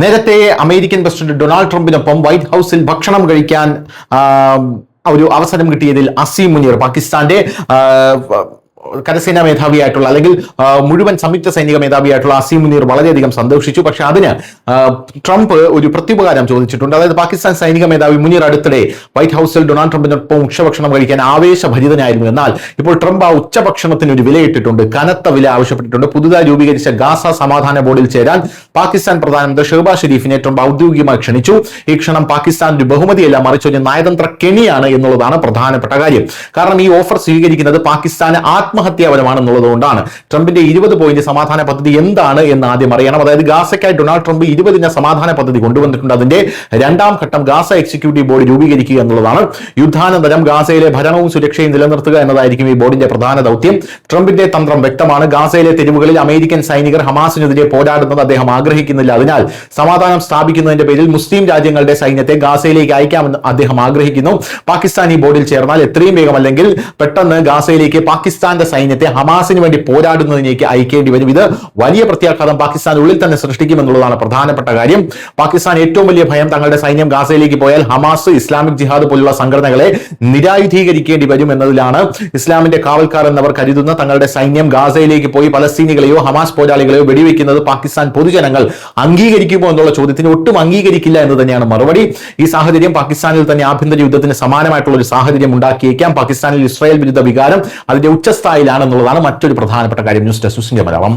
നേരത്തെ American president Donald ട്രംപിനൊപ്പം white ഹൌസിൽ ഭക്ഷണം കഴിക്കാൻ ഒരു അവസരം കിട്ടിയതിൽ അസീം മുനീർ, പാകിസ്ഥാന്റെ കരസേനാ മേധാവിയായിട്ടുള്ള അല്ലെങ്കിൽ മുഴുവൻ സംയുക്ത സൈനിക മേധാവിയായിട്ടുള്ള അസീം മുനീർ വളരെയധികം സന്തോഷിച്ചു. പക്ഷെ അതിന് ട്രംപ് ഒരു പ്രത്യുപകാരം ചോദിച്ചിട്ടുണ്ട്. അതായത് പാകിസ്ഥാൻ സൈനിക മേധാവി മുനീർ അടുത്തിടെ വൈറ്റ് ഹൌസിൽ ഡൊണാൾഡ് ട്രംപിനൊപ്പം ഉച്ചഭക്ഷണം കഴിക്കാൻ ആവേശഭരിതനായിരുന്നു. എന്നാൽ ഇപ്പോൾ ട്രംപ് ആ ഉച്ചഭക്ഷണത്തിന് ഒരു വിലയിട്ടിട്ടുണ്ട്, കനത്ത വില ആവശ്യപ്പെട്ടിട്ടുണ്ട്. പുതുതായി രൂപീകരിച്ച ഗാസ സമാധാന ബോർഡിൽ ചേരാൻ പാകിസ്ഥാൻ പ്രധാനമന്ത്രി ഷെഹ്ബാസ് ഷെരീഫിനെ ട്രംപ് ഔദ്യോഗികമായി ക്ഷണിച്ചു. ഈ ക്ഷണം പാകിസ്ഥാൻ ഒരു ബഹുമതിയല്ല, മറിച്ച് ഒരു നയതന്ത്ര കെണിയാണ് എന്നുള്ളതാണ് പ്രധാനപ്പെട്ട കാര്യം. കാരണം ഈ ഓഫർ സ്വീകരിക്കുന്നത് പാകിസ്ഥാന് ആത്മഹത്യാപരമാണെന്നുള്ളതുകൊണ്ടാണ്. ട്രംപിന്റെ 20 പോയിന്റ് സമാധാന പദ്ധതി എന്താണ് എന്ന് ആദ്യം അറിയണം. അതായത് ഗാസയ്ക്കായി ഡൊണാൾഡ് ട്രംപ് 20 സമാധാന പദ്ധതി കൊണ്ടുവന്നിട്ടുണ്ട്. അതിന്റെ രണ്ടാം ഘട്ടം ഗാസ എക്സിക്യൂട്ടീവ് ബോർഡ് രൂപീകരിക്കുക എന്നുള്ളതാണ്. യുദ്ധാനന്തരം ഗാസയിലെ ഭരണവും സുരക്ഷയും നിലനിർത്തുക എന്നതായിരിക്കും ഈ ബോർഡിന്റെ പ്രധാന ദൗത്യം. ട്രംപിന്റെ തന്ത്രം വ്യക്തമാണ്. ഗാസയിലെ തെരുവുകളിൽ അമേരിക്കൻ സൈനികർ ഹമാസിനെതിരെ പോരാടുന്നത് അദ്ദേഹം ആഗ്രഹിക്കുന്നില്ല. അതിനാൽ സമാധാനം സ്ഥാപിക്കുന്നതിന്റെ പേരിൽ മുസ്ലിം രാജ്യങ്ങളുടെ സൈന്യത്തെ ഗാസയിലേക്ക് അയക്കാമെന്ന് അദ്ദേഹം ആഗ്രഹിക്കുന്നു. പാകിസ്ഥാൻ ഈ ബോർഡിൽ ചേർന്നാൽ എത്രയും വേഗം അല്ലെങ്കിൽ പെട്ടെന്ന് ഗാസയിലേക്ക് പാകിസ്ഥാന്റെ സൈന്യത്തെ ഹമാസിന് വേണ്ടി പോരാടുന്നതിലേക്ക് അയക്കേണ്ടി വരും. ഇത് വലിയ പ്രത്യാഘാതം പാകിസ്ഥാനുള്ളിൽ തന്നെ സൃഷ്ടിക്കുമെന്നുള്ളതാണ് പ്രധാനപ്പെട്ട കാര്യം. പാകിസ്ഥാൻ ഏറ്റവും വലിയ ഭയം തങ്ങളുടെ സൈന്യം ഗാസയിലേക്ക് പോയാൽ ഹമാസ്, ഇസ്ലാമിക് ജിഹാദ് പോലുള്ള സംഘടനകളെ നിരായുധീകരിക്കേണ്ടി വരും എന്നതിലാണ്. ഇസ്ലാമിന്റെ കാവൽക്കാർ എന്നവർ കരുതുന്ന തങ്ങളുടെ സൈന്യം ഗാസയിലേക്ക് പോയി പലസ്തീനികളെയോ ഹമാസ് പോരാളികളെയോ വെടിവെക്കുന്നത് പാകിസ്ഥാൻ പൊതുജനങ്ങൾ അംഗീകരിക്കുമോ എന്നുള്ള ചോദ്യത്തിന് ഒട്ടും അംഗീകരിക്കില്ല എന്ന് തന്നെയാണ് മറുപടി. ഈ സാഹചര്യം പാകിസ്ഥാനിൽ തന്നെ ആഭ്യന്തര യുദ്ധത്തിന് സമാനമായിട്ടുള്ള ഒരു സാഹചര്യം ഉണ്ടാക്കിയേക്കാം. പാകിസ്ഥാനിൽ ഇസ്രായേൽ വിരുദ്ധ വികാരം അതിന്റെ ഉച്ചസ്ഥായിലാണെന്നുള്ളതാണ് മറ്റൊരു പ്രധാനപ്പെട്ട കാര്യം. News desk Malayalam.